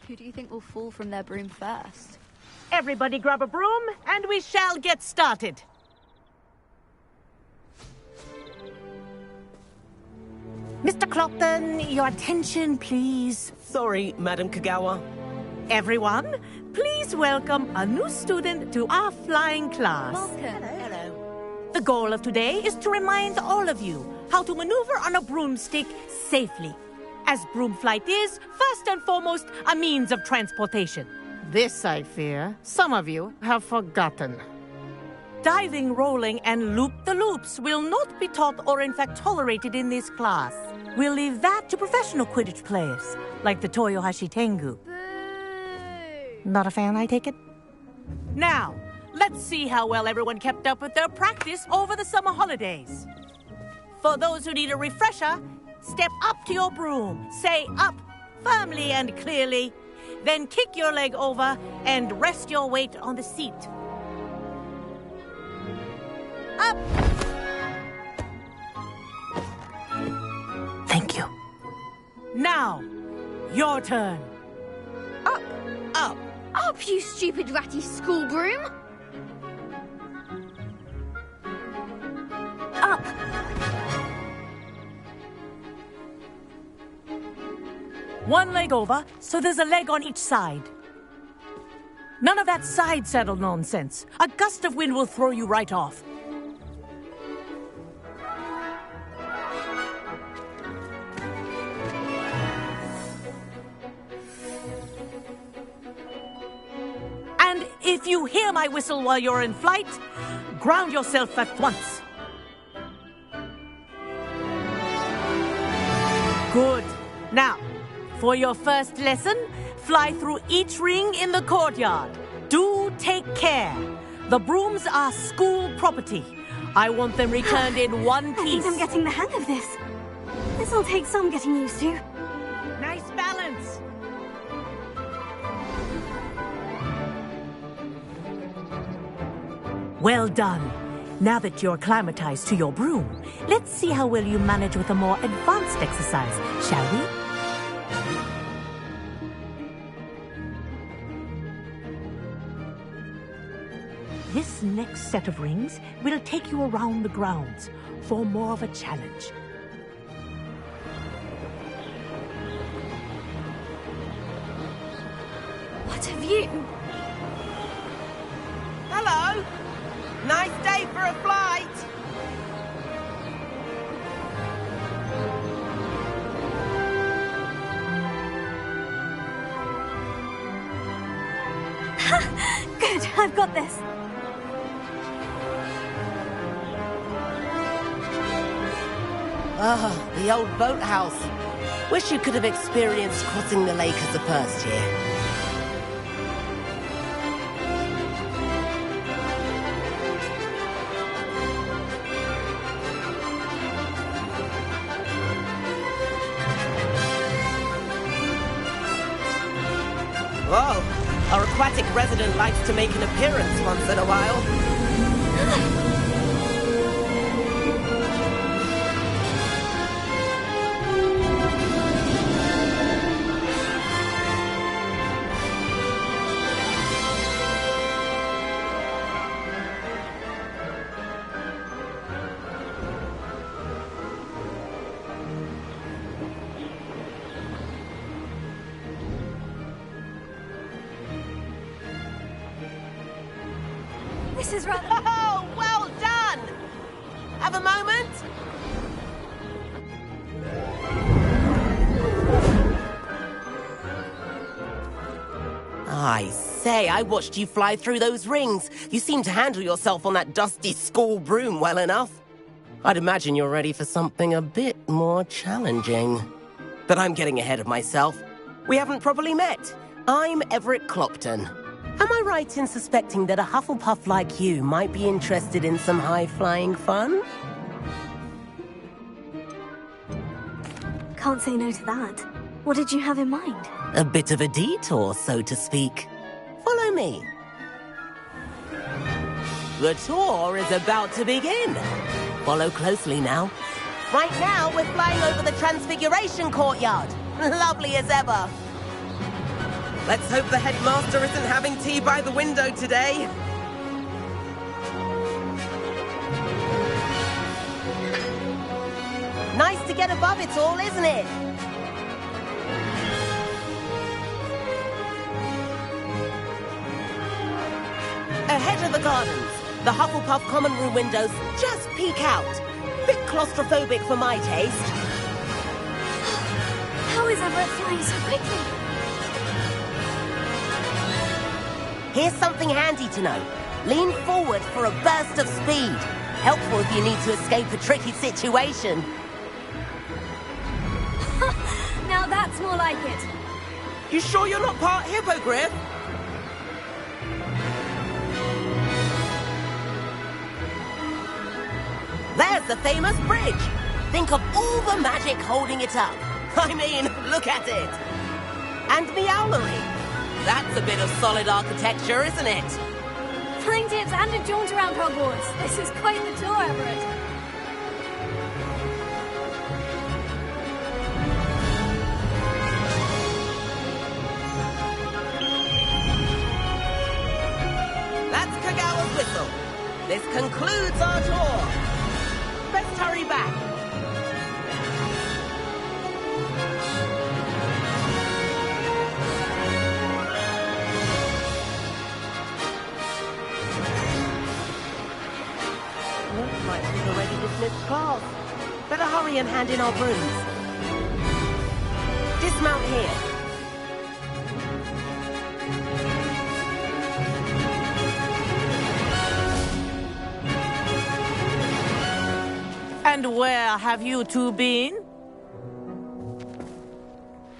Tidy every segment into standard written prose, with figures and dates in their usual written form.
Who do you think will fall from their broom first? Everybody grab a broom, and we shall get started. Mr. Clopton, your attention, please. Sorry, Madam Kagawa. Everyone, please welcome a new student to our flying class. Welcome. Hello. The goal of today is to remind all of you how to maneuver on a broomstick safely, as broom flight is, first and foremost, a means of transportation. This, I fear, some of you have forgotten. Diving, rolling, and loop-the-loops will not be taught or in fact tolerated in this class. We'll leave that to professional Quidditch players, like the Toyohashi Tengu. Boo! Not a fan, I take it? Now, let's see how well everyone kept up with their practice over the summer holidays. For those who need a refresher, step up to your broom, say up firmly and clearly, then kick your leg over and rest your weight on the seat. Up! Thank you. Now, your turn. Up! Up. Up, you stupid ratty school broom! Up! One leg over, so there's a leg on each side. None of that side saddle nonsense. A gust of wind will throw you right off. And if you hear my whistle while you're in flight, ground yourself at once. Good. Now, for your first lesson, fly through each ring in the courtyard. Do take care. The brooms are school property. I want them returned in one piece. I think I'm getting the hang of this. This'll take some getting used to. Nice balance. Well done. Now that you're acclimatized to your broom, let's see how well you manage with a more advanced exercise, shall we? This next set of rings will take you around the grounds for more of a challenge. What have you... Hello. Nice day for a flight. Good, I've got this. Ah, the old boathouse. Wish you could have experienced crossing the lake as a first year. Whoa, our aquatic resident likes to make an appearance once in a while. This is rather... Oh, well done! Have a moment? I say, I watched you fly through those rings. You seem to handle yourself on that dusty school broom well enough. I'd imagine you're ready for something a bit more challenging. But I'm getting ahead of myself. We haven't properly met. I'm Everett Clopton. Am I right in suspecting that a Hufflepuff like you might be interested in some high-flying fun? Can't say no to that. What did you have in mind? A bit of a detour, so to speak. Follow me. The tour is about to begin. Follow closely now. Right now, we're flying over the Transfiguration Courtyard. Lovely as ever. Let's hope the headmaster isn't having tea by the window today. Nice to get above it all, isn't it? Ahead of the gardens, the Hufflepuff common room windows just peek out. Bit claustrophobic for my taste. How is Everett flying so quickly? Here's something handy to know. Lean forward for a burst of speed. Helpful if you need to escape a tricky situation. Now that's more like it. You sure you're not part hippogriff? There's the famous bridge. Think of all the magic holding it up. I mean, look at it. And the owlery. That's a bit of solid architecture, isn't it? Flying tips and a jaunt around Hogwarts. This is quite the tour, Everett. That's Kagawa's whistle. This concludes our tour. Let's hurry back. Looks like we've already dismissed class. Better hurry and hand in our brooms. Dismount here. And where have you two been?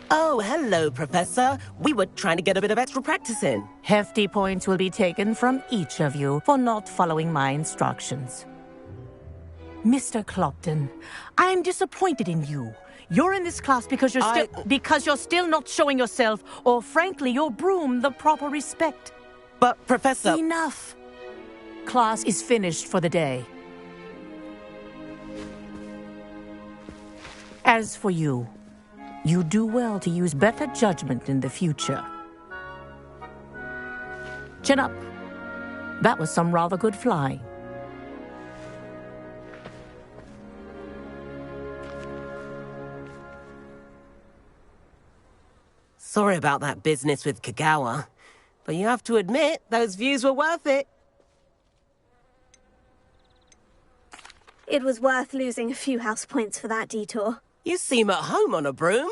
Oh, hello, Professor. We were trying to get a bit of extra practice in. Hefty points will be taken from each of you for not following my instructions. Mr. Clopton, I am disappointed in you. You're in this class because you're still not showing yourself, or frankly, your broom the proper respect. But, Professor... Enough. Class is finished for the day. As for you, you do well to use better judgment in the future. Chin up. That was some rather good flying. Sorry about that business with Kagawa, but you have to admit, those views were worth it. It was worth losing a few house points for that detour. You seem at home on a broom.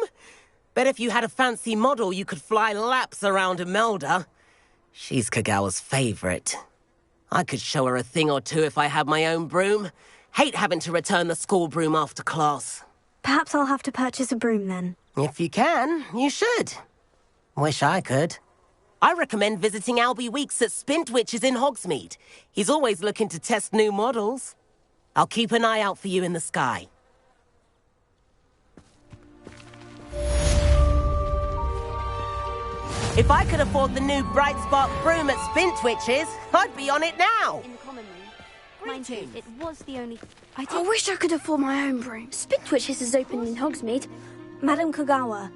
Bet if you had a fancy model, you could fly laps around Imelda. She's Kagawa's favorite. I could show her a thing or two if I had my own broom. Hate having to return the school broom after class. Perhaps I'll have to purchase a broom then. If you can, you should. Wish I could. I recommend visiting Albie Weeks at Spintwitches in Hogsmeade. He's always looking to test new models. I'll keep an eye out for you in the sky. If I could afford the new Bright Spark broom at Spintwitches, I'd be on it now. In the common room. Mind you, it was the only... I wish I could afford my own broom. Spintwitches is open in Hogsmeade. Madam Kagawa,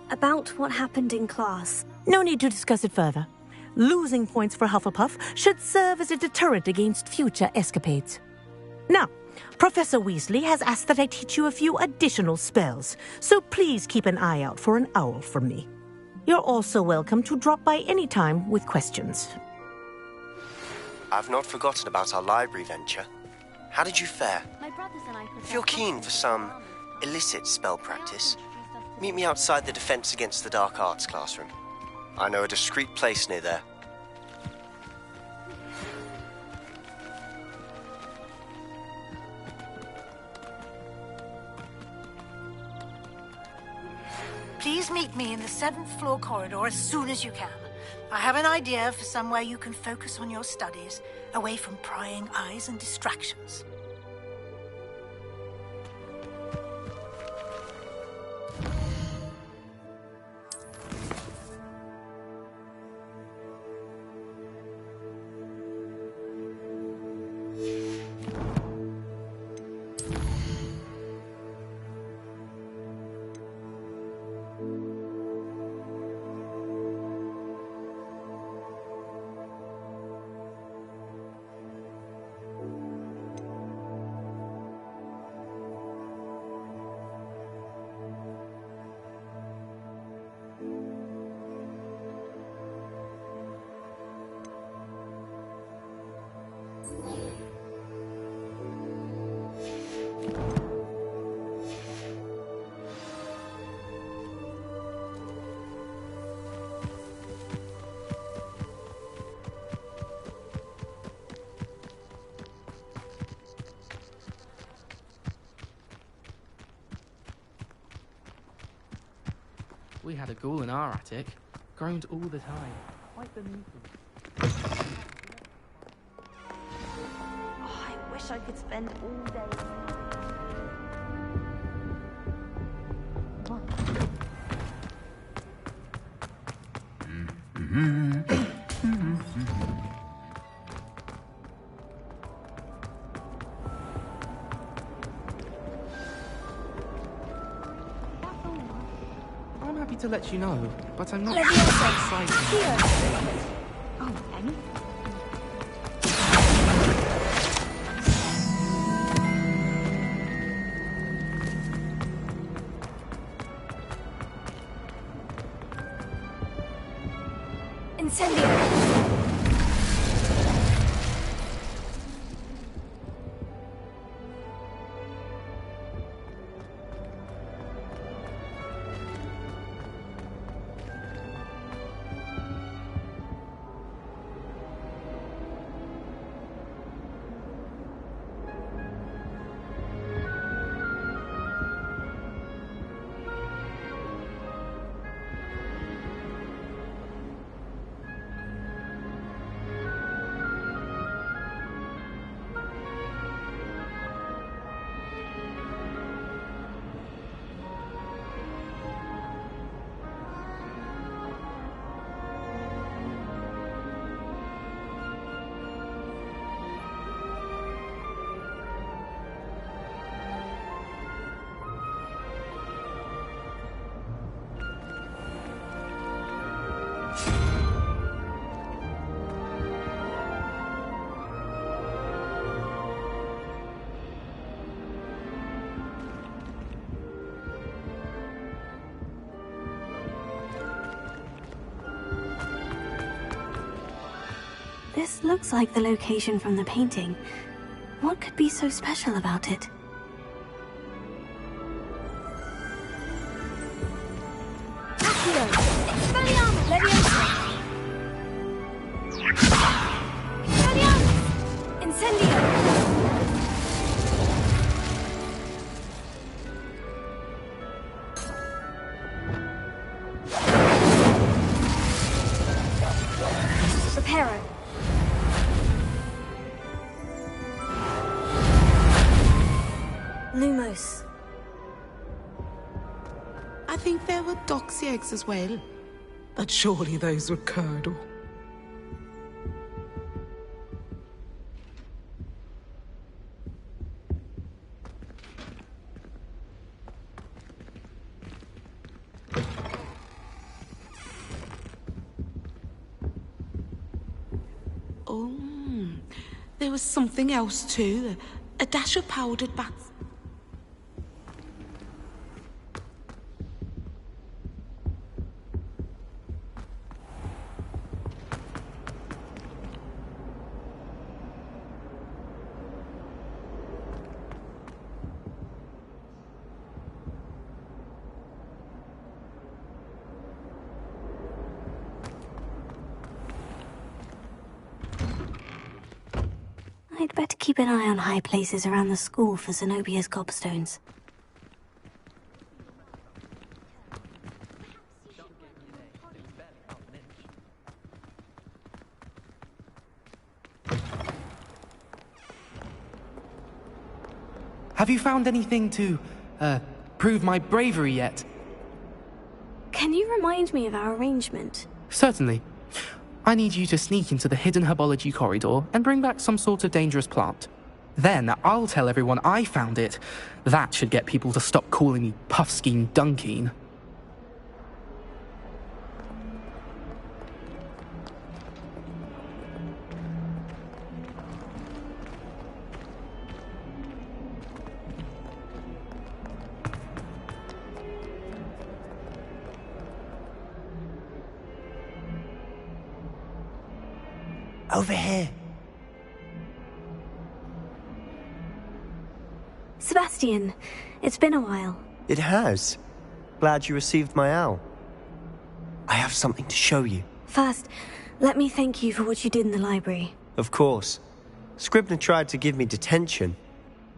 about what happened in class. No need to discuss it further. Losing points for Hufflepuff should serve as a deterrent against future escapades. Now, Professor Weasley has asked that I teach you a few additional spells, so please keep an eye out for an owl from me. You're also welcome to drop by any time with questions. I've not forgotten about our library venture. How did you fare? My brothers and I If you're keen for some illicit spell practice, meet me outside the Defense Against the Dark Arts classroom. I know a discreet place near there. Please meet me in the 7th floor corridor as soon as you can. I have an idea for somewhere you can focus on your studies, away from prying eyes and distractions. We had a ghoul in our attic. Groaned all the time. Quite the nuisance. Oh, I wish I could spend all day. I'm happy to let you know, but I'm not Leviosa. excited. Here. Oh, Emmy. Incendio. This looks like the location from the painting. What could be so special about it? Accio! Expelliarmus! Leviosa! Expelliarmus! Incendio! Reparo! Lumos. I think there were doxy eggs as well. But surely those were curdle. Oh, there was something else too. A dash of powdered bats. I'd better keep an eye on high places around the school for Zenobia's gobstones. Have you found anything to, prove my bravery yet? Can you remind me of our arrangement? Certainly. I need you to sneak into the hidden herbology corridor and bring back some sort of dangerous plant. Then I'll tell everyone I found it. That should get people to stop calling me Puffskein Dunkeen. Over here. Sebastian, it's been a while. It has. Glad you received my owl. I have something to show you. First, let me thank you for what you did in the library. Of course. Scribner tried to give me detention,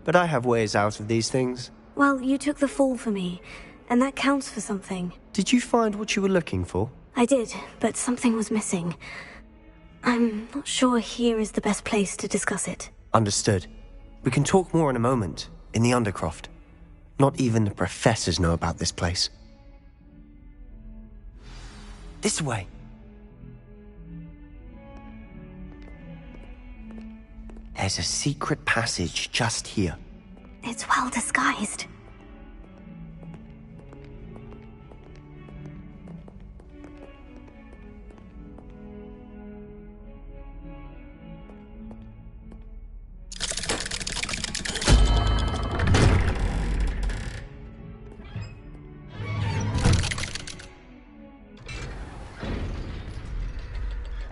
but I have ways out of these things. Well, you took the fall for me, and that counts for something. Did you find what you were looking for? I did, but something was missing. I'm not sure here is the best place to discuss it. Understood. We can talk more in a moment, in the Undercroft. Not even the professors know about this place. This way. There's a secret passage just here. It's well disguised.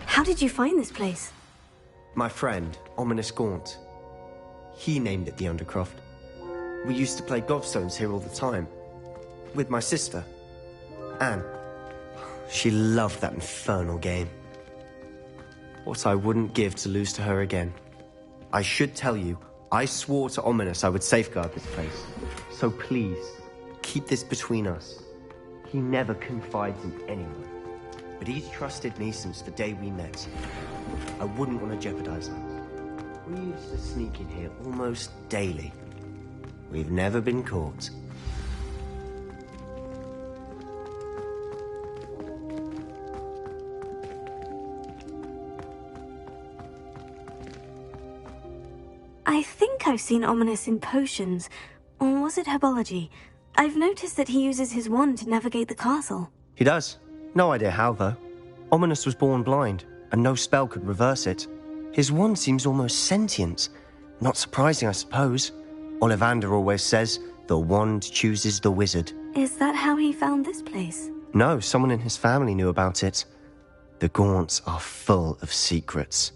How did you find this place? My friend, Ominous Gaunt. He named it the Undercroft. We used to play gobstones here all the time. With my sister, Anne. She loved that infernal game. What I wouldn't give to lose to her again. I should tell you, I swore to Ominous I would safeguard this place. So please, keep this between us. He never confides in anyone. But he's trusted me since the day we met. I wouldn't want to jeopardize that. We used to sneak in here almost daily. We've never been caught. I think I've seen Ominous in potions. Or was it herbology? I've noticed that he uses his wand to navigate the castle. He does. No idea how, though. Ominous was born blind, and no spell could reverse it. His wand seems almost sentient. Not surprising, I suppose. Ollivander always says, the wand chooses the wizard. Is that how he found this place? No, someone in his family knew about it. The Gaunts are full of secrets.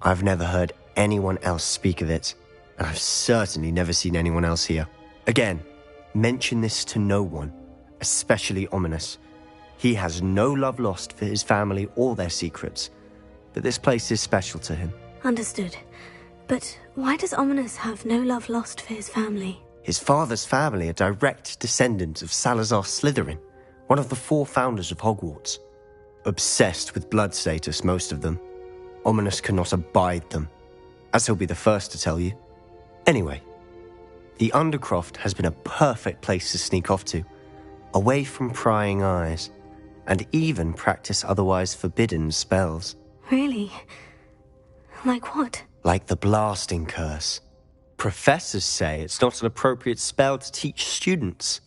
I've never heard anyone else speak of it, and I've certainly never seen anyone else here. Again, mention this to no one, especially Ominous. He has no love lost for his family or their secrets, but this place is special to him. Understood. But why does Ominous have no love lost for his family? His father's family are direct descendants of Salazar Slytherin, one of the 4 founders of Hogwarts. Obsessed with blood status, most of them. Ominous cannot abide them, as he'll be the first to tell you. Anyway, the Undercroft has been a perfect place to sneak off to, away from prying eyes, and even practice otherwise forbidden spells. Really? Like what? Like the blasting curse. Professors say it's not an appropriate spell to teach students.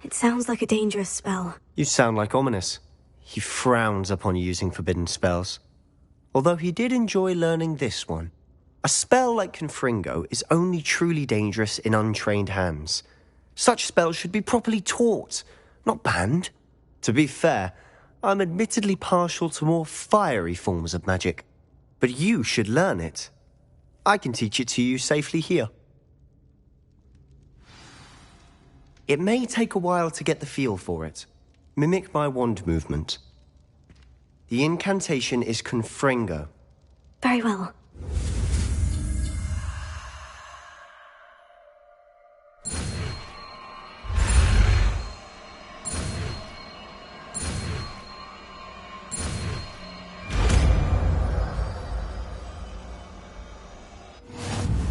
It sounds like a dangerous spell. You sound like Ominous. He frowns upon using forbidden spells. Although he did enjoy learning this one. A spell like Confringo is only truly dangerous in untrained hands. Such spells should be properly taught, not banned. To be fair, I'm admittedly partial to more fiery forms of magic. But you should learn it. I can teach it to you safely here. It may take a while to get the feel for it. Mimic my wand movement. The incantation is Confringo. Very well.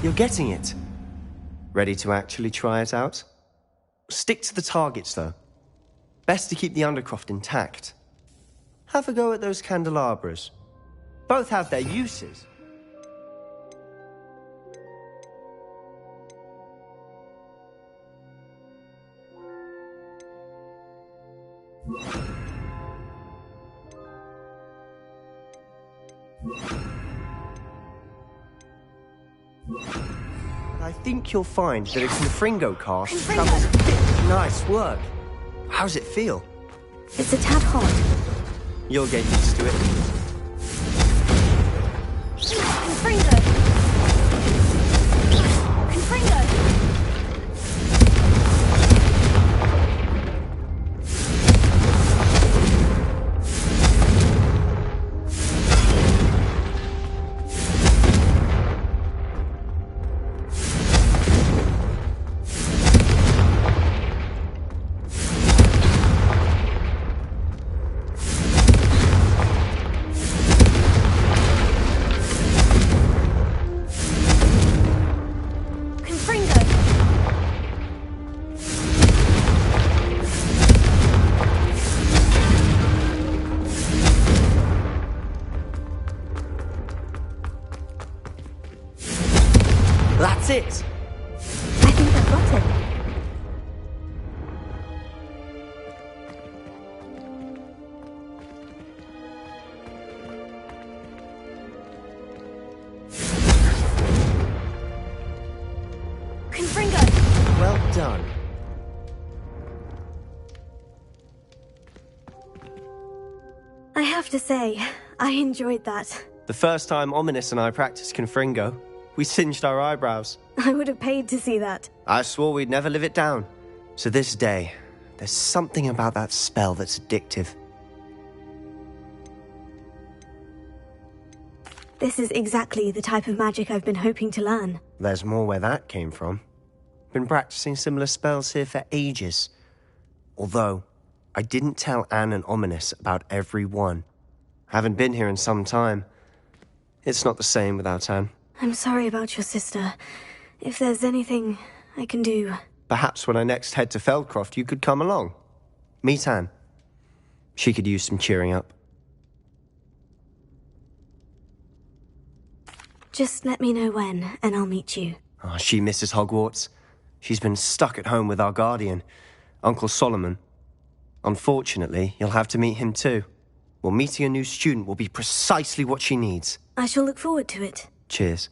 You're getting it. Ready to actually try it out? Stick to the targets, though. Best to keep the Undercroft intact. Have a go at those candelabras. Both have their uses. I think you'll find that a Confringo cast travels... Nice work. How's it feel? It's a tad hot. You'll get used to it. Confringo! Confringo! That's it! I think I've got it. Confringo! Well done. I have to say, I enjoyed that. The first time Ominous and I practiced Confringo, we singed our eyebrows. I would have paid to see that. I swore we'd never live it down. To this day, there's something about that spell that's addictive. This is exactly the type of magic I've been hoping to learn. There's more where that came from. Been practicing similar spells here for ages. Although, I didn't tell Anne and Ominous about every one. Haven't been here in some time. It's not the same without Anne. I'm sorry about your sister. If there's anything I can do... Perhaps when I next head to Feldcroft, you could come along. Meet Anne. She could use some cheering up. Just let me know when, and I'll meet you. Oh, she misses Hogwarts. She's been stuck at home with our guardian, Uncle Solomon. Unfortunately, you'll have to meet him too. Well, meeting a new student will be precisely what she needs. I shall look forward to it. Cheers.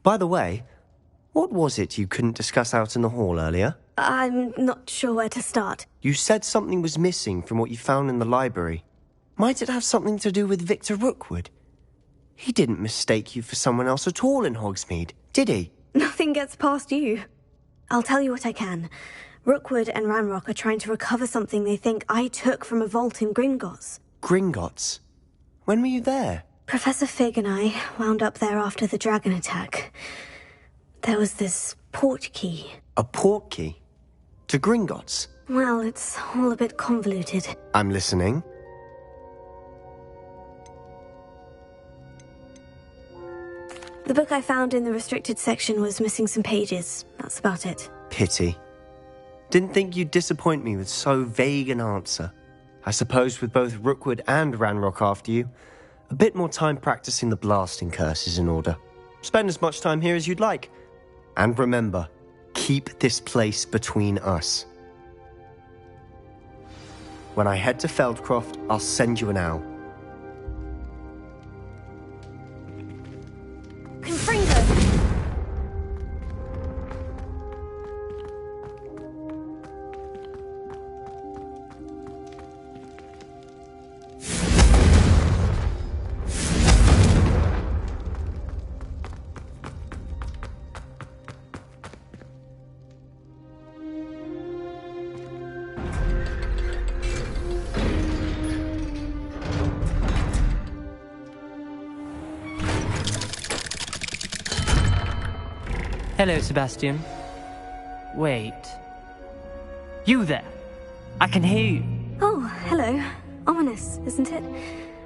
By the way, what was it you couldn't discuss out in the hall earlier? I'm not sure where to start. You said something was missing from what you found in the library. Might it have something to do with Victor Rookwood? He didn't mistake you for someone else at all in Hogsmeade, did he? Nothing gets past you. I'll tell you what I can. Rookwood and Ranrock are trying to recover something they think I took from a vault in Gringotts. Gringotts? When were you there? Professor Fig and I wound up there after the dragon attack. There was this port key. A port key? To Gringotts? Well, it's all a bit convoluted. I'm listening. The book I found in the restricted section was missing some pages. That's about it. Pity. Didn't think you'd disappoint me with so vague an answer. I suppose with both Rookwood and Ranrock after you, a bit more time practicing the blasting curse is in order. Spend as much time here as you'd like. And remember, keep this place between us. When I head to Feldcroft, I'll send you an owl. Confringo! Hello, Sebastian. Wait. You there? I can hear you. Oh, hello. Ominous, isn't it?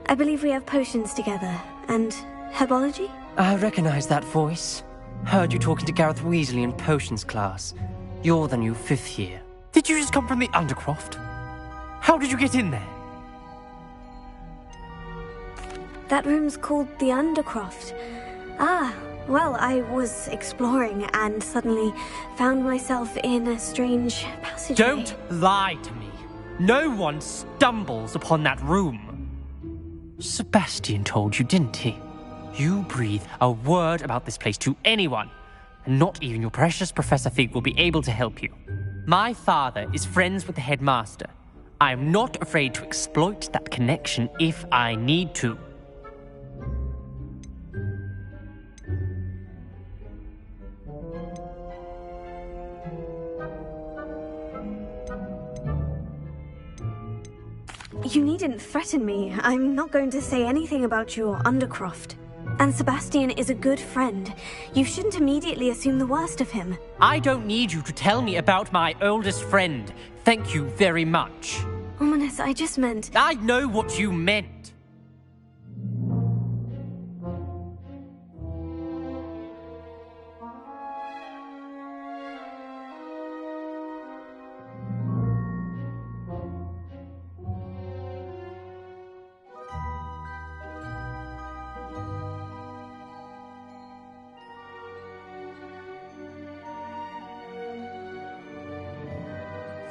I believe we have potions together. And herbology? I recognize that voice. Heard you talking to Gareth Weasley in potions class. You're the new 5th year. Did you just come from the Undercroft? How did you get in there? That room's called the Undercroft. Ah, well, I was exploring and suddenly found myself in a strange passageway. Don't lie to me. No one stumbles upon that room. Sebastian told you, didn't he? You breathe a word about this place to anyone, and not even your precious Professor Fig will be able to help you. My father is friends with the headmaster. I am not afraid to exploit that connection if I need to. You needn't threaten me. I'm not going to say anything about your Undercroft. And Sebastian is a good friend. You shouldn't immediately assume the worst of him. I don't need you to tell me about my oldest friend. Thank you very much. Ominous, I just meant... I know what you meant.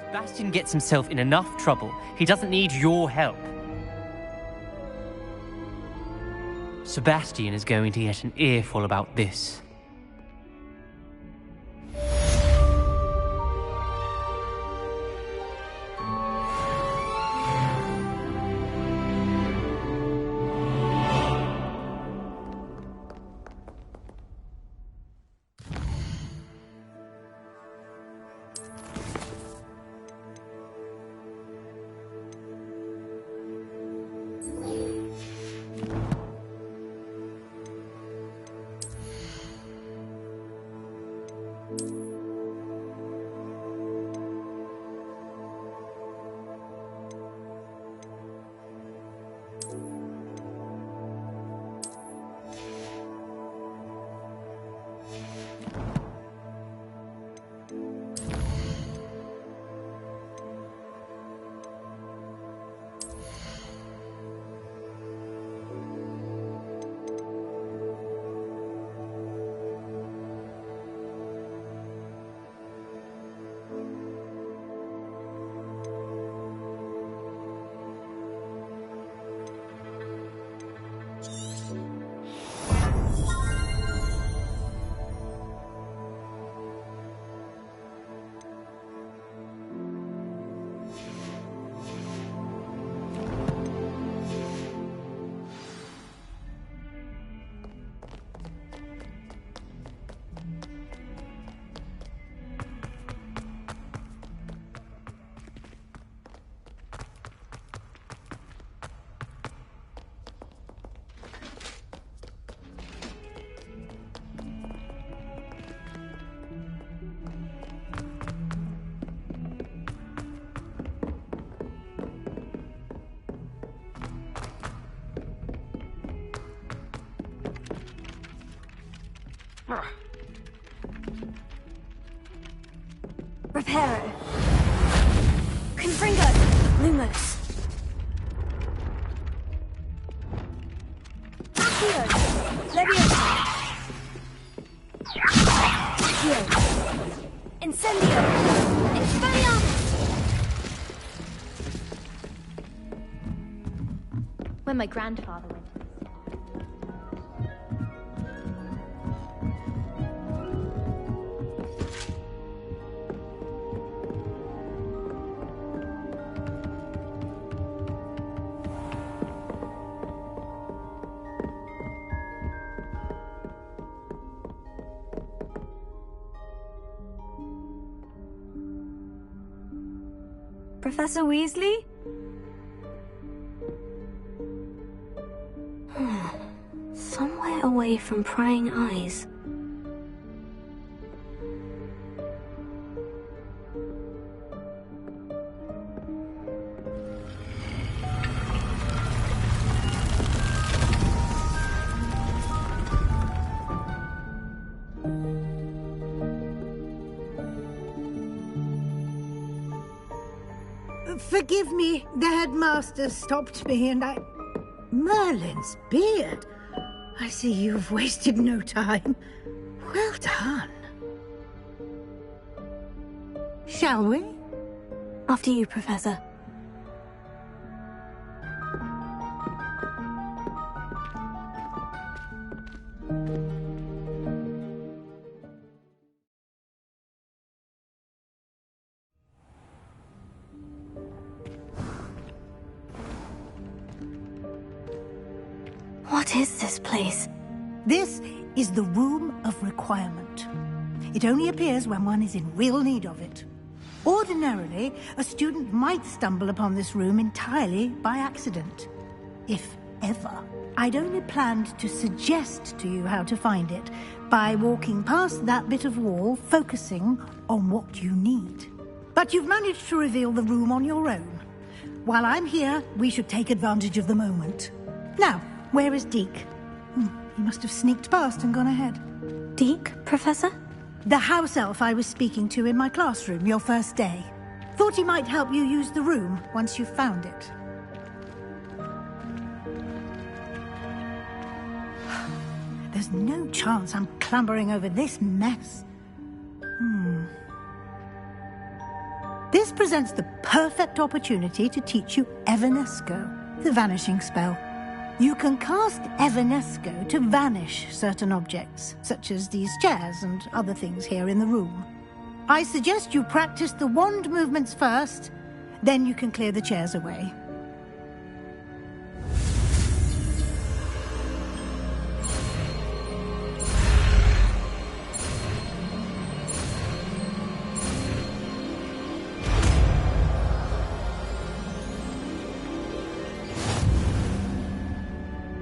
Sebastian gets himself in enough trouble. He doesn't need your help. Sebastian is going to get an earful about this. Reparo. Confringo. Lumos. Accio. Leviosa. Accio. Incendio. Expelliarmus. When my grandfather went. Professor Weasley? Somewhere away from prying eyes. Forgive me, the headmaster stopped me and Merlin's beard. I see you've wasted no time. Well done. Shall we? After you, Professor. What is this place? This is the Room of Requirement. It only appears when one is in real need of it. Ordinarily, a student might stumble upon this room entirely by accident. If ever. I'd only planned to suggest to you how to find it by walking past that bit of wall, focusing on what you need. But you've managed to reveal the room on your own. While I'm here, we should take advantage of the moment. Now, where is Deke? He must have sneaked past and gone ahead. Deke, Professor? The house elf I was speaking to in my classroom your first day. Thought he might help you use the room once you've found it. There's no chance I'm clambering over this mess. This This presents the perfect opportunity to teach you Evanesco, the vanishing spell. You can cast Evanesco to vanish certain objects, such as these chairs and other things here in the room. I suggest you practice the wand movements first, then you can clear the chairs away.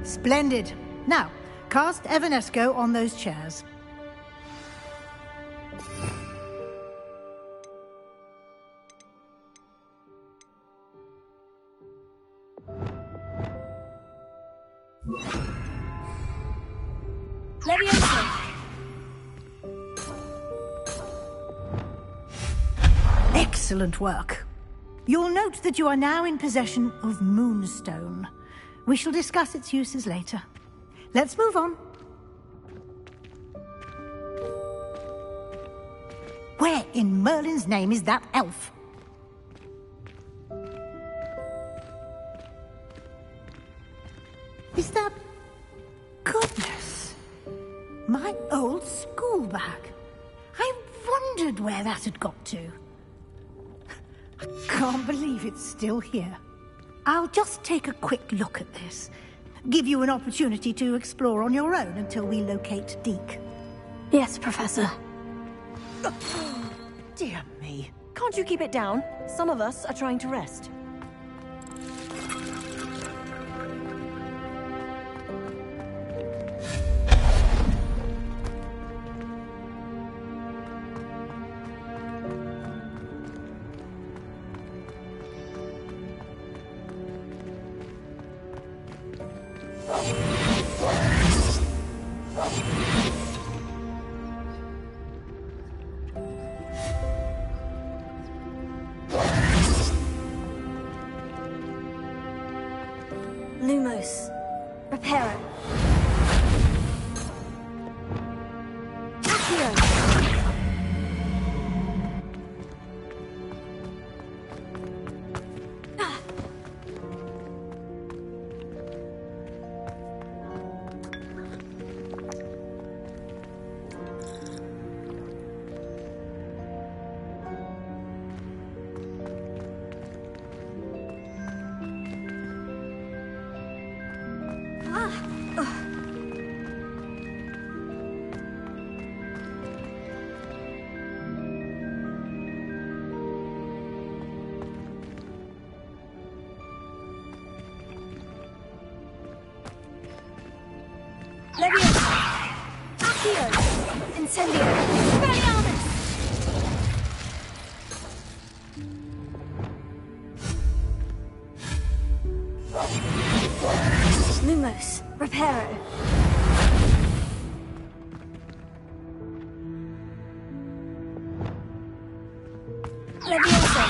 Splendid. Now, cast Evanesco on those chairs. Excellent work. You'll note that you are now in possession of Moonstone. We shall discuss its uses later. Let's move on. Where in Merlin's name is that elf? Is that... Goodness! My old school bag. I wondered where that had got to. I can't believe it's still here. I'll just take a quick look at this. Give you an opportunity to explore on your own until we locate Deke. Yes, Professor. Dear me. Can't you keep it down? Some of us are trying to rest. Lumos. Reparo. Accio. Leviosa! Accio! Incendio! Expelliarmus! Lumos! Reparo! Leviosa!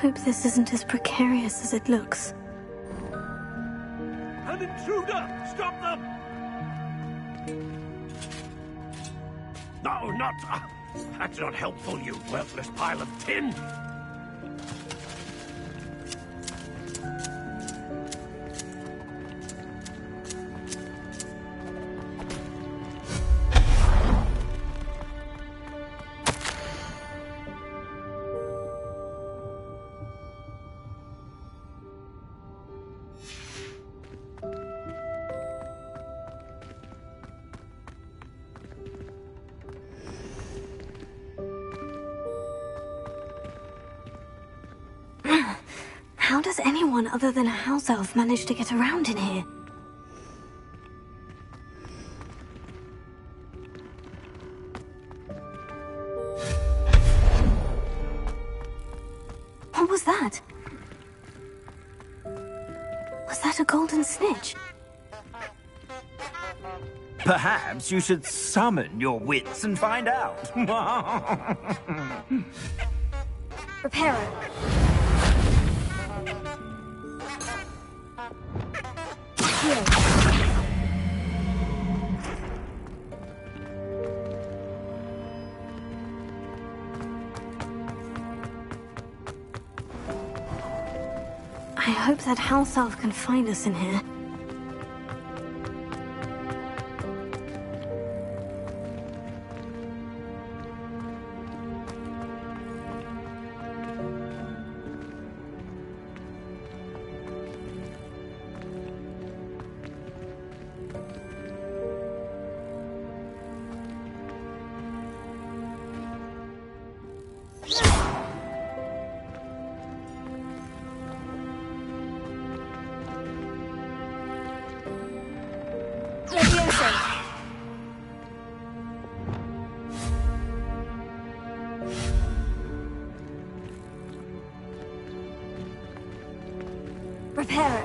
hope this isn't as precarious as it looks. An intruder! Stop them! No, not... that's not helpful, you worthless pile of tin! How does anyone other than a house elf manage to get around in here? What was that? Was that a golden snitch? Perhaps you should summon your wits and find out. Reparo. Here. I hope that house elf can find us in here. Reparo.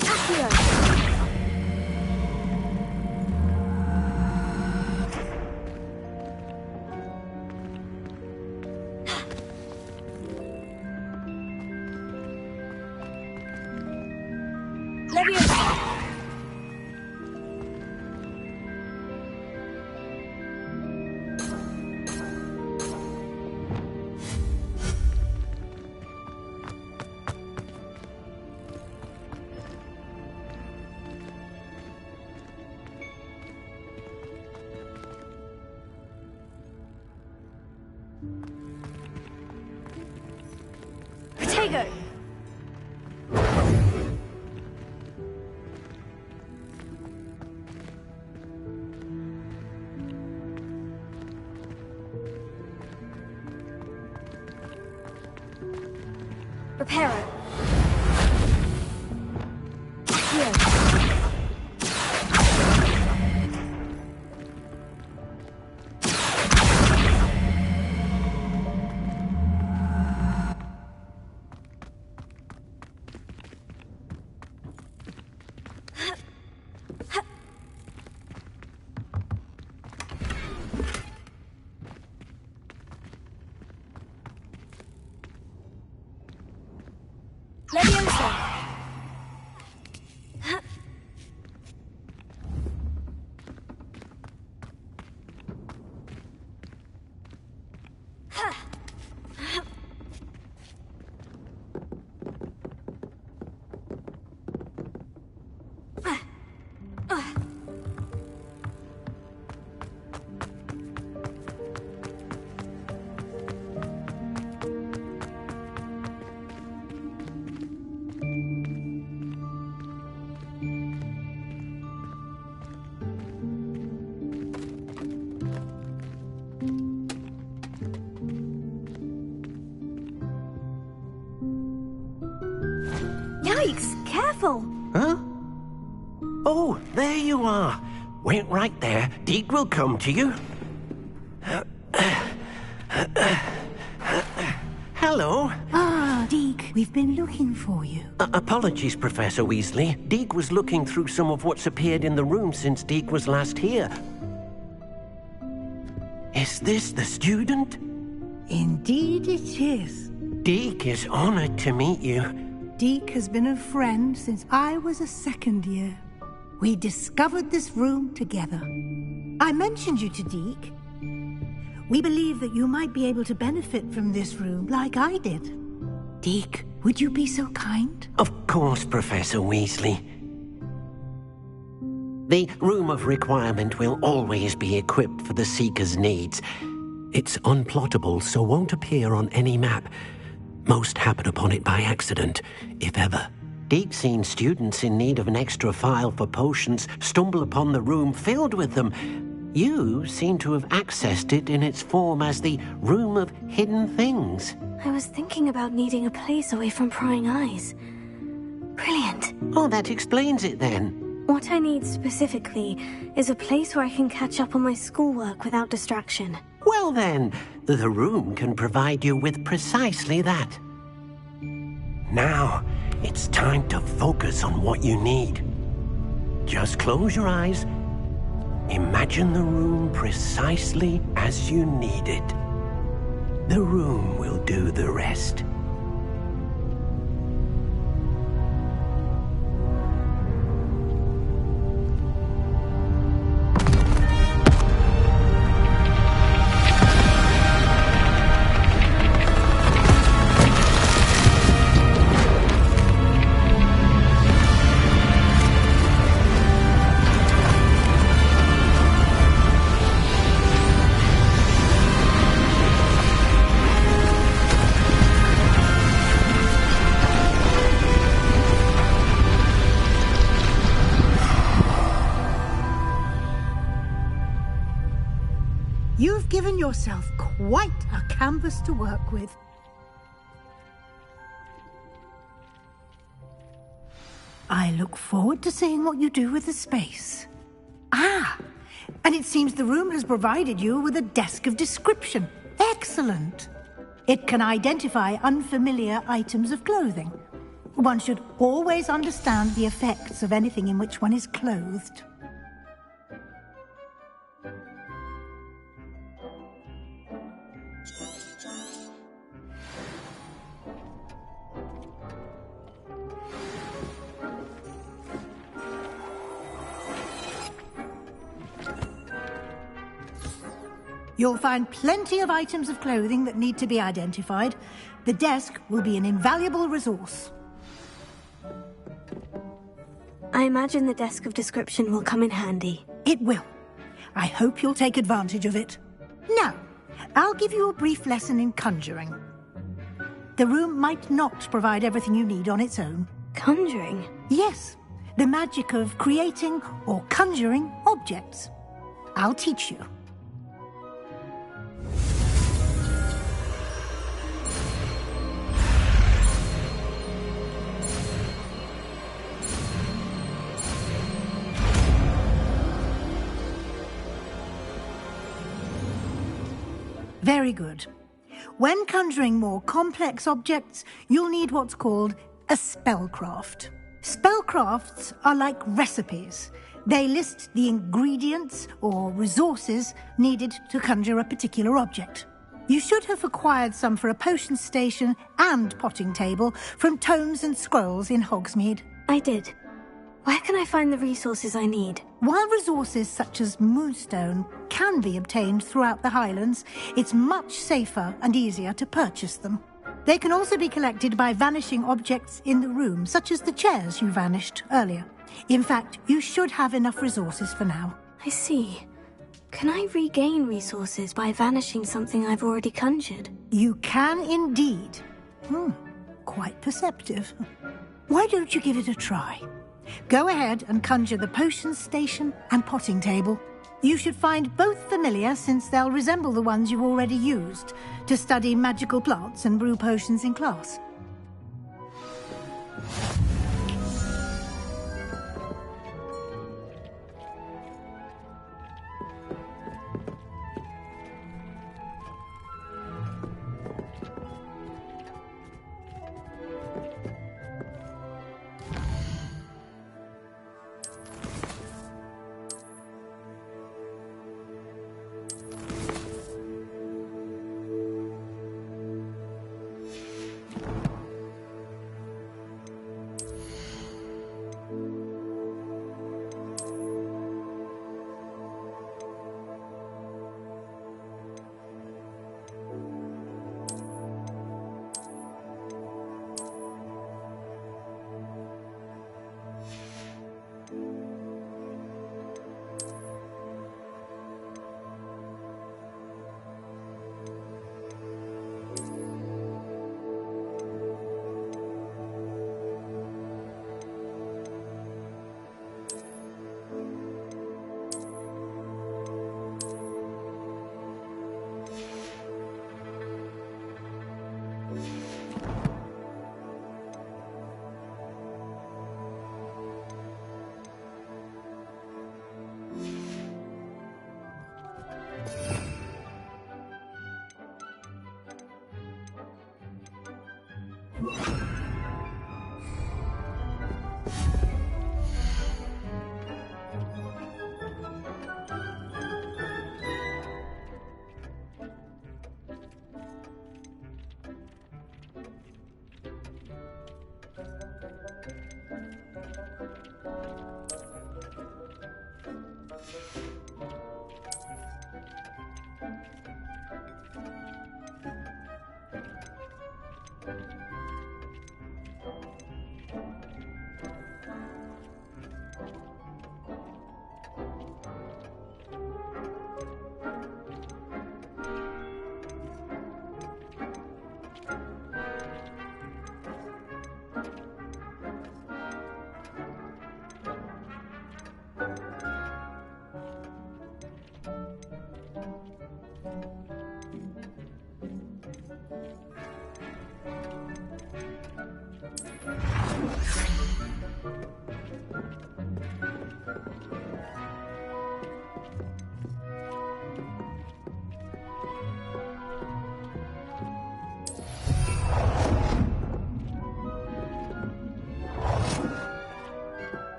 Accio. Leviosa. Protego! Reparo. Here. Leviosa. Yikes! Careful! Huh? Oh, there you are. Wait right there. Deek will come to you. Hello. Ah, Deke, we've been looking for you. Apologies, Professor Weasley. Deek was looking through some of what's appeared in the room since Deek was last here. Is this the student? Indeed it is. Deek is honored to meet you. Deek has been a friend since I was a second year. We discovered this room together. I mentioned you to Deek. We believe that you might be able to benefit from this room like I did. Deek, would you be so kind? Of course, Professor Weasley. The Room of Requirement will always be equipped for the Seeker's needs. It's unplottable, so won't appear on any map. Most happen upon it by accident, if ever. Deek's seen students in need of an extra file for potions stumble upon the room filled with them. You seem to have accessed it in its form as the Room of Hidden Things. I was thinking about needing a place away from prying eyes. Brilliant. Oh, that explains it then. What I need specifically is a place where I can catch up on my schoolwork without distraction. Well then, the room can provide you with precisely that. Now, it's time to focus on what you need. Just close your eyes. Imagine the room precisely as you need it. The room will do the rest. You've given yourself quite a canvas to work with. I look forward to seeing what you do with the space. Ah, and it seems the room has provided you with a desk of description. Excellent. It can identify unfamiliar items of clothing. One should always understand the effects of anything in which one is clothed. You'll find plenty of items of clothing that need to be identified. The desk will be an invaluable resource. I imagine the desk of description will come in handy. It will. I hope you'll take advantage of it. Now, I'll give you a brief lesson in conjuring. The room might not provide everything you need on its own. Conjuring? Yes, the magic of creating or conjuring objects. I'll teach you. Very good. When conjuring more complex objects, you'll need what's called a spellcraft. Spellcrafts are like recipes. They list the ingredients or resources needed to conjure a particular object. You should have acquired some for a potion station and potting table from tomes and scrolls in Hogsmeade. I did. Where can I find the resources I need? While resources such as moonstone can be obtained throughout the Highlands, it's much safer and easier to purchase them. They can also be collected by vanishing objects in the room, such as the chairs you vanished earlier. In fact, you should have enough resources for now. I see. Can I regain resources by vanishing something I've already conjured? You can indeed. Quite perceptive. Why don't you give it a try? Go ahead and conjure the potion station and potting table. You should find both familiar, since they'll resemble the ones you've already used to study magical plants and brew potions in class.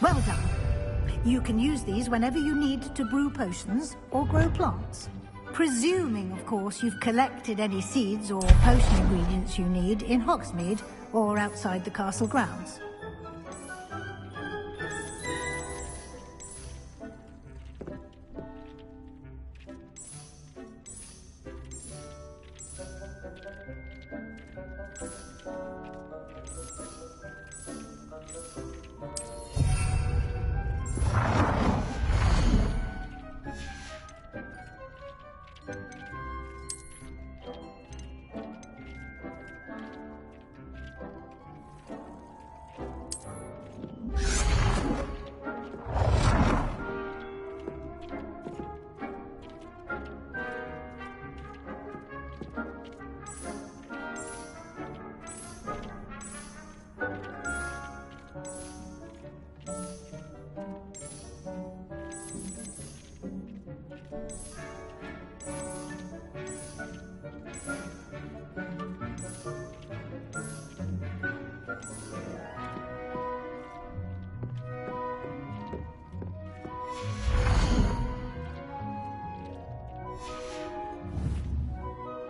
Well done. You can use these whenever you need to brew potions or grow plants. Presuming, of course, you've collected any seeds or potion ingredients you need in Hogsmeade or outside the castle grounds.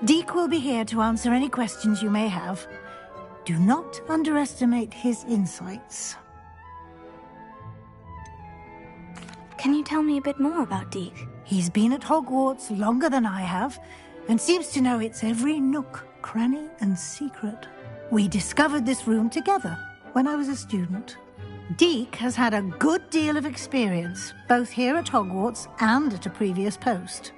Deke will be here to answer any questions you may have. Do not underestimate his insights. Can you tell me a bit more about Deke? He's been at Hogwarts longer than I have, and seems to know its every nook, cranny, and secret. We discovered this room together when I was a student. Deke has had a good deal of experience, both here at Hogwarts and at a previous post.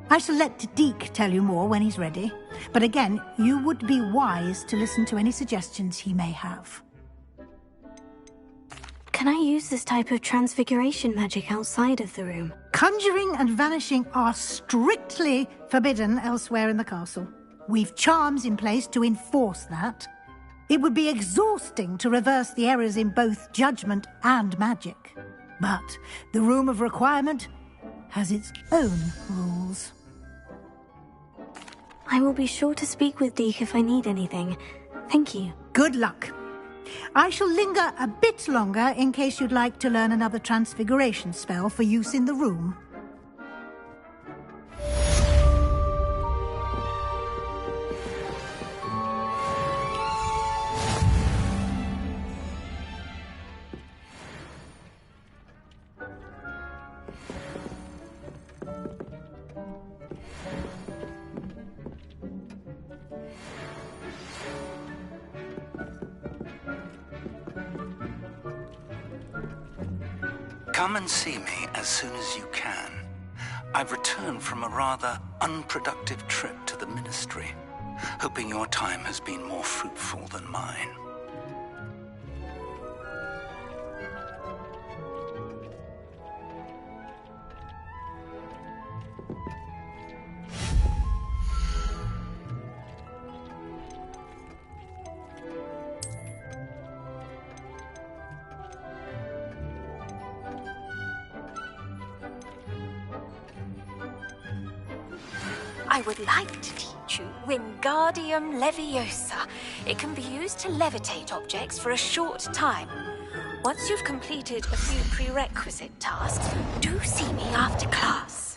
I shall let Deke tell you more when he's ready, but again, you would be wise to listen to any suggestions he may have. Can I use this type of transfiguration magic outside of the room? Conjuring and vanishing are strictly forbidden elsewhere in the castle. We've charms in place to enforce that. It would be exhausting to reverse the errors in both judgment and magic. But the Room of Requirement has its own rules. I will be sure to speak with Deke if I need anything. Thank you. Good luck. I shall linger a bit longer in case you'd like to learn another transfiguration spell for use in the room. Come and see me as soon as you can. I've returned from a rather unproductive trip to the Ministry, hoping your time has been more fruitful than mine. I would like to teach you Wingardium Leviosa. It can be used to levitate objects for a short time. Once you've completed a few prerequisite tasks, do see me after class.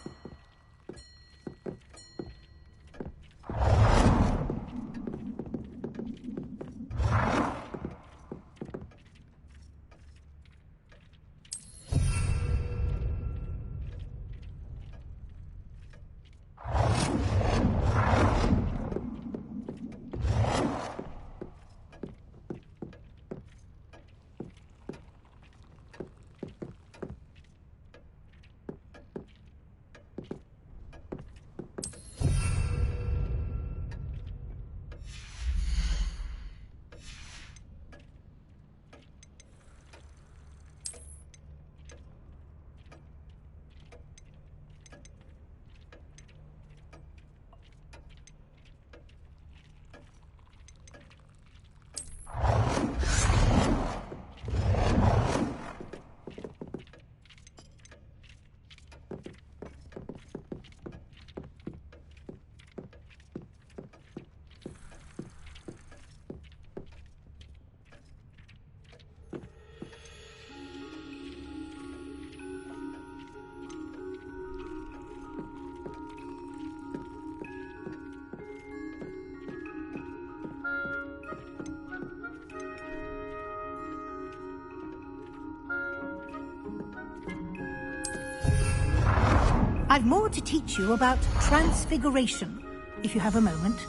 I've more to teach you about transfiguration, if you have a moment.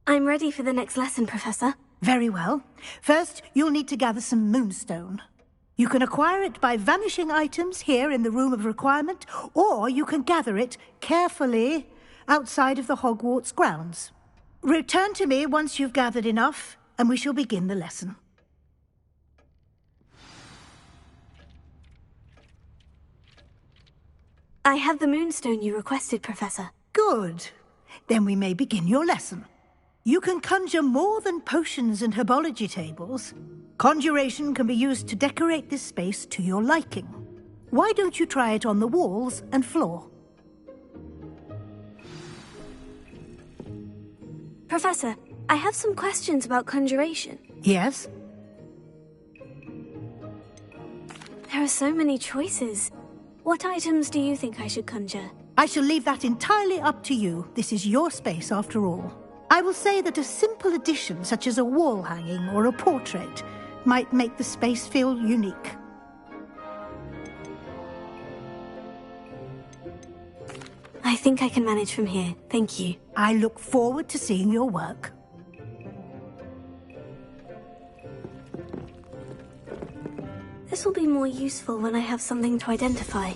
I'm ready for the next lesson, Professor. Very well. First, you'll need to gather some moonstone. You can acquire it by vanishing items here in the Room of Requirement, or you can gather it carefully outside of the Hogwarts grounds. Return to me once you've gathered enough, and we shall begin the lesson. I have the moonstone you requested, Professor. Good. Then we may begin your lesson. You can conjure more than potions and herbology tables. Conjuration can be used to decorate this space to your liking. Why don't you try it on the walls and floor? Professor, I have some questions about conjuration. Yes? There are so many choices. What items do you think I should conjure? I shall leave that entirely up to you. This is your space, after all. I will say that a simple addition, such as a wall hanging or a portrait, might make the space feel unique. I think I can manage from here. Thank you. I look forward to seeing your work. This will be more useful when I have something to identify.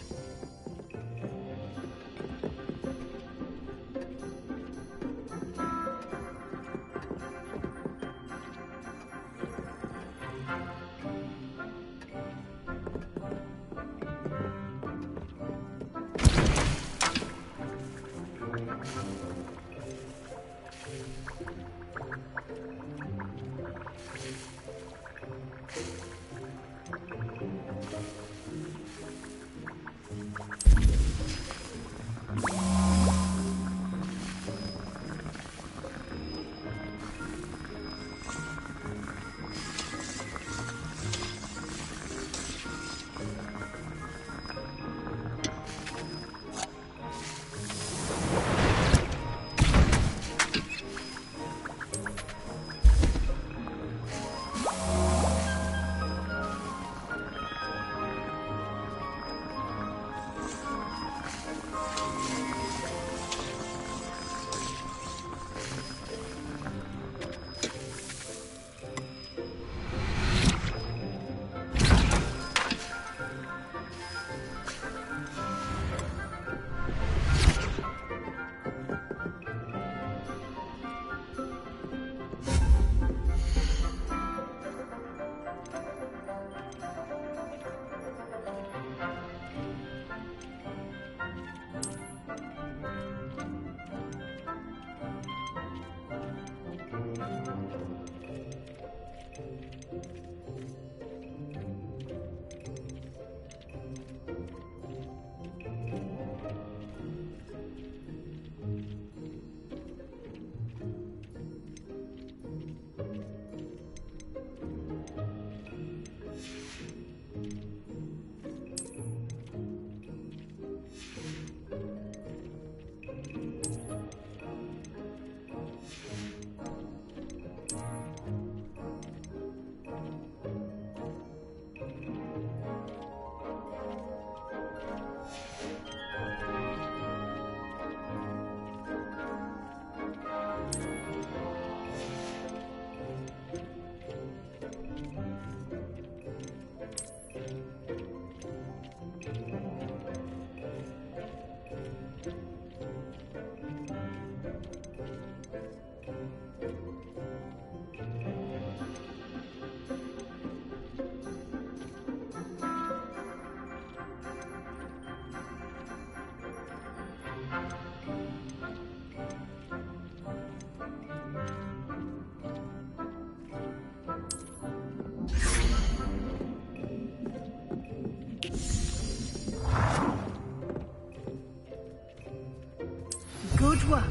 Good work.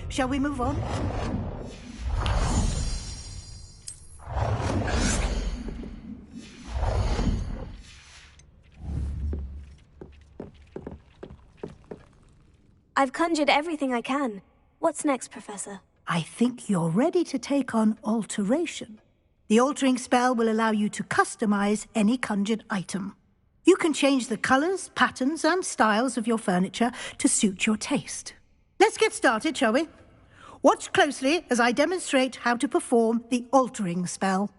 Shall we move on? I've conjured everything I can. What's next, Professor? I think you're ready to take on alteration. The altering spell will allow you to customize any conjured item. You can change the colors, patterns, and styles of your furniture to suit your taste. Let's get started, shall we? Watch closely as I demonstrate how to perform the altering spell.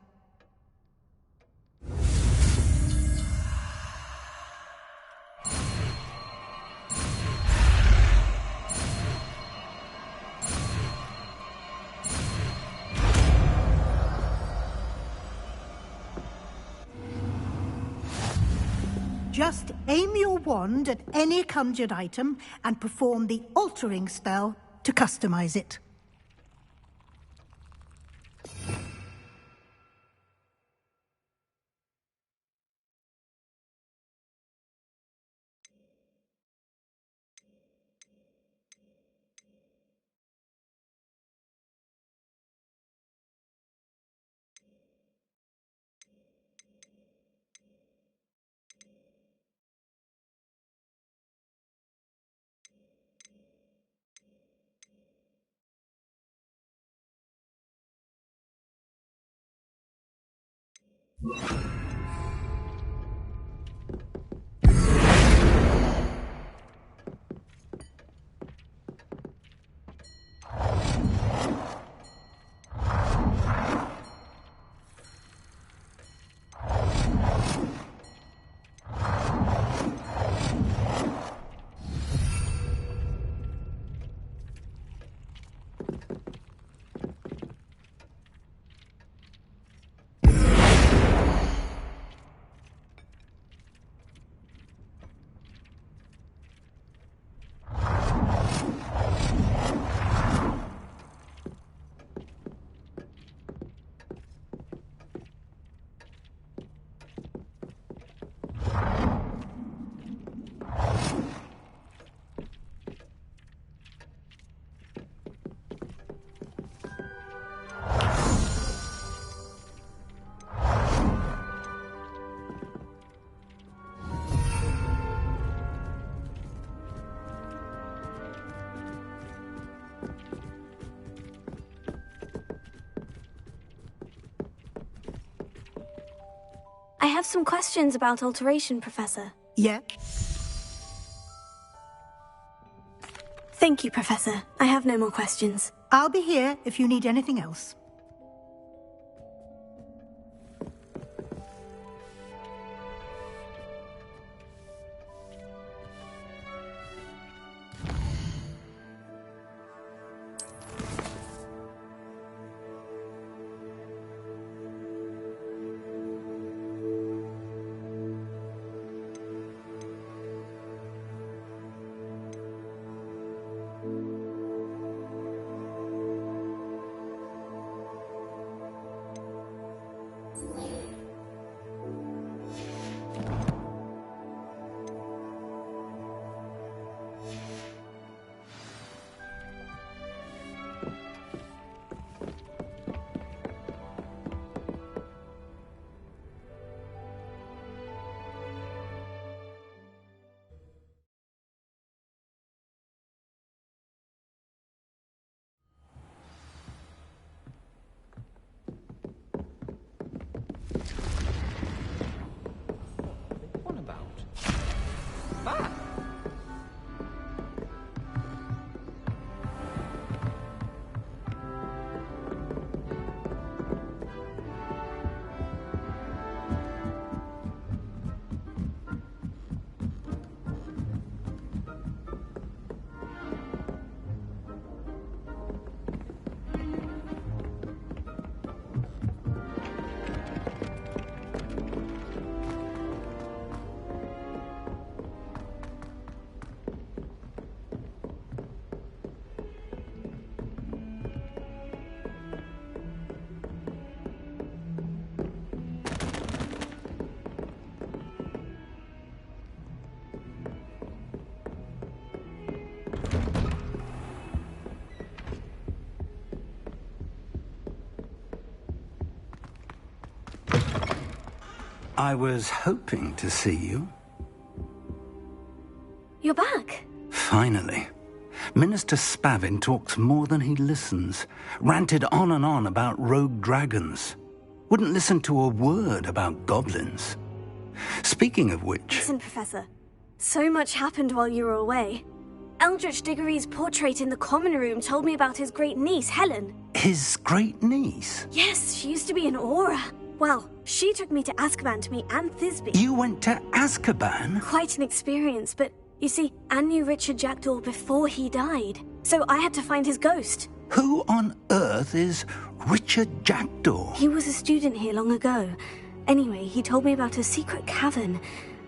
Just aim your wand at any conjured item and perform the altering spell to customize it. I have some questions about alteration, Professor. Yeah? Thank you, Professor. I have no more questions. I'll be here if you need anything else. I was hoping to see you. You're back. Finally. Minister Spavin talks more than he listens. Ranted on and on about rogue dragons. Wouldn't listen to a word about goblins. Speaking of which... Listen, Professor. So much happened while you were away. Eldritch Diggory's portrait in the common room told me about his great niece, Helen. His great niece? Yes, she used to be an Auror. Well, she took me to Azkaban to meet Anne Thisbe. You went to Azkaban? Quite an experience, but you see, Anne knew Richard Jackdaw before he died, so I had to find his ghost. Who on earth is Richard Jackdaw? He was a student here long ago. Anyway, he told me about a secret cavern.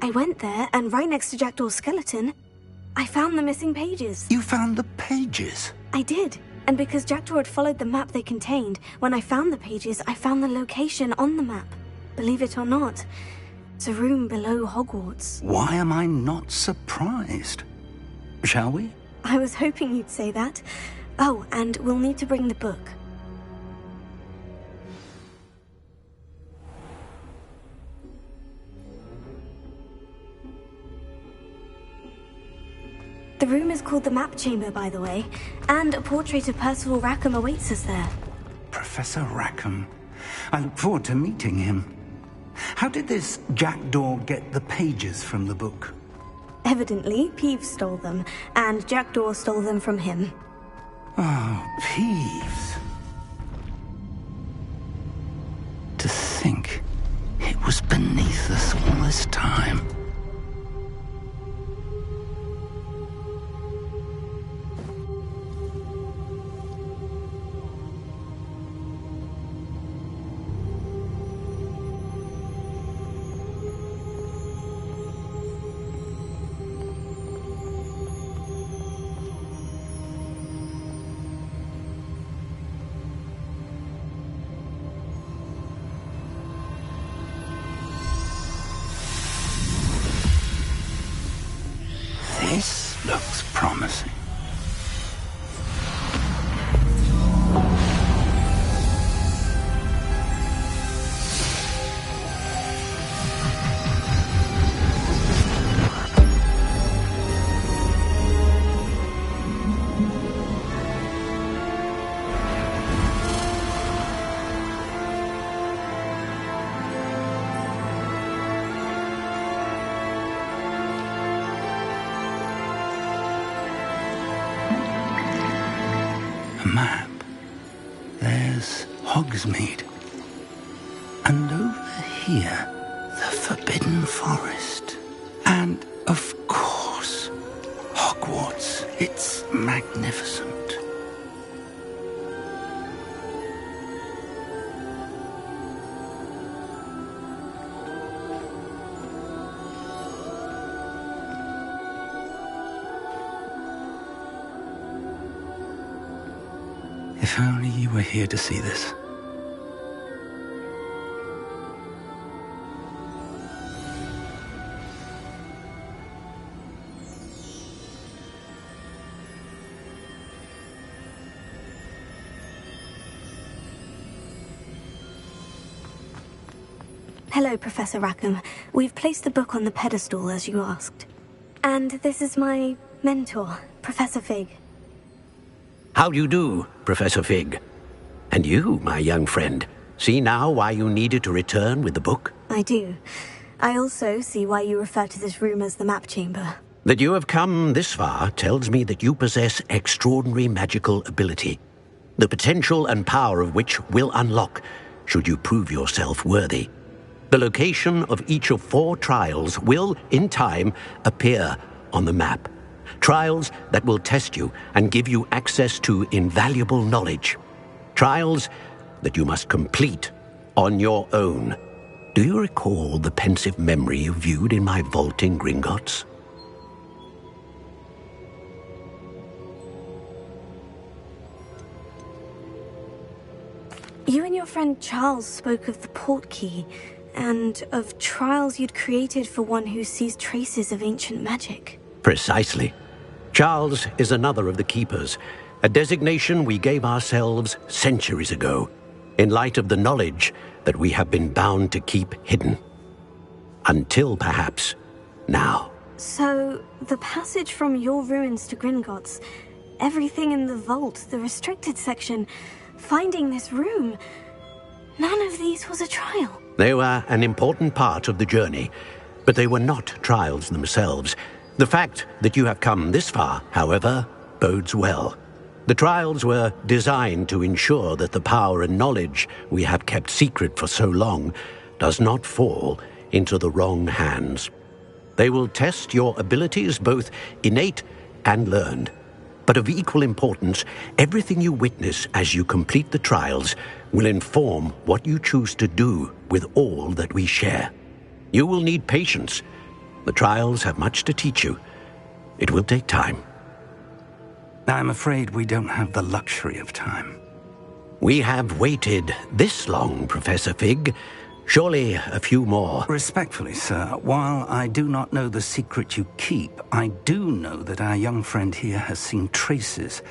I went there, and right next to Jackdaw's skeleton, I found the missing pages. You found the pages? I did. And because Jackdaw had followed the map they contained, when I found the pages, I found the location on the map. Believe it or not, it's a room below Hogwarts. Why am I not surprised? Shall we? I was hoping you'd say that. Oh, and we'll need to bring the book. The room is called the Map Chamber, by the way, and a portrait of Percival Rackham awaits us there. Professor Rackham. I look forward to meeting him. How did this Jackdaw get the pages from the book? Evidently, Peeves stole them, and Jackdaw stole them from him. Oh, Peeves. To think it was beneath us all this time. This looks promising. A map. There's Hogsmeade. And over here, the Forbidden Forest. And, of course, Hogwarts. It's magnificent. If only you were here to see this. Hello, Professor Rackham. We've placed the book on the pedestal, as you asked. And this is my mentor, Professor Fig. How do you do, Professor Fig? And you, my young friend, see now why you needed to return with the book? I do. I also see why you refer to this room as the Map Chamber. That you have come this far tells me that you possess extraordinary magical ability, the potential and power of which will unlock should you prove yourself worthy. The location of each of 4 trials will, in time, appear on the map. Trials that will test you and give you access to invaluable knowledge. Trials that you must complete on your own. Do you recall the pensive memory you viewed in my vault in Gringotts? You and your friend Charles spoke of the portkey, and of trials you'd created for one who sees traces of ancient magic. Precisely. Charles is another of the Keepers, a designation we gave ourselves centuries ago, in light of the knowledge that we have been bound to keep hidden. Until, perhaps, now. So, the passage from your ruins to Gringotts, everything in the vault, the restricted section, finding this room, none of these was a trial. They were an important part of the journey, but they were not trials themselves. The fact that you have come this far, however, bodes well. The trials were designed to ensure that the power and knowledge we have kept secret for so long does not fall into the wrong hands. They will test your abilities, both innate and learned. But of equal importance, everything you witness as you complete the trials will inform what you choose to do with all that we share. You will need patience. The trials have much to teach you. It will take time. I'm afraid we don't have the luxury of time. We have waited this long, Professor Fig. Surely a few more. Respectfully, sir, while I do not know the secret you keep, I do know that our young friend here has seen traces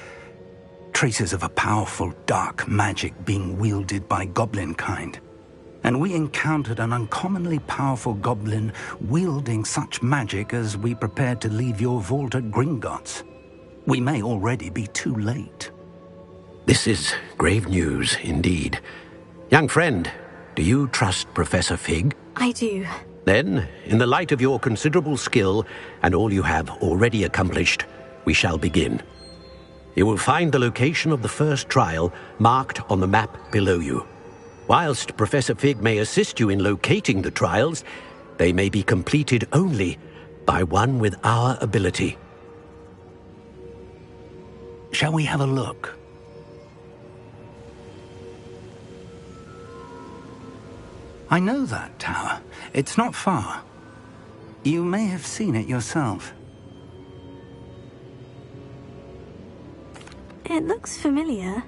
of a powerful dark magic being wielded by goblin kind. And we encountered an uncommonly powerful goblin wielding such magic as we prepared to leave your vault at Gringotts. We may already be too late. This is grave news indeed. Young friend, do you trust Professor Fig? I do. Then, in the light of your considerable skill and all you have already accomplished, we shall begin. You will find the location of the first trial marked on the map below you. Whilst Professor Fig may assist you in locating the trials, they may be completed only by one with our ability. Shall we have a look? I know that tower. It's not far. You may have seen it yourself. It looks familiar.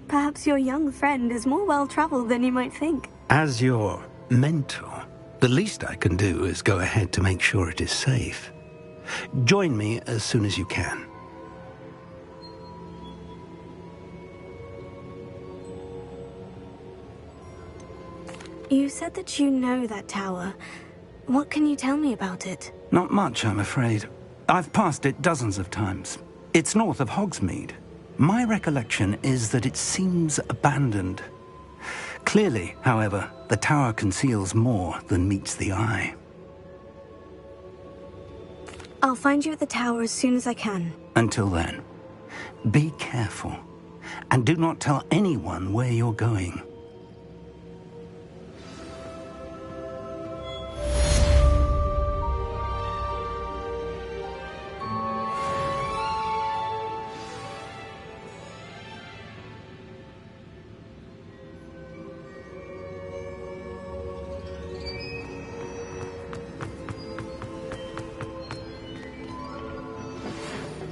Perhaps your young friend is more well-traveled than you might think. As your mentor, the least I can do is go ahead to make sure it is safe. Join me as soon as you can. You said that you know that tower. What can you tell me about it? Not much, I'm afraid. I've passed it dozens of times. It's north of Hogsmeade. My recollection is that it seems abandoned. Clearly, however, the tower conceals more than meets the eye. I'll find you at the tower as soon as I can. Until then, be careful, and do not tell anyone where you're going.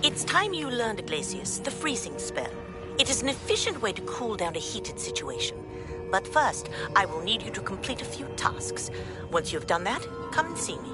It's time you learned, Glacius, the freezing spell. It is an efficient way to cool down a heated situation. But first, I will need you to complete a few tasks. Once you've done that, come and see me.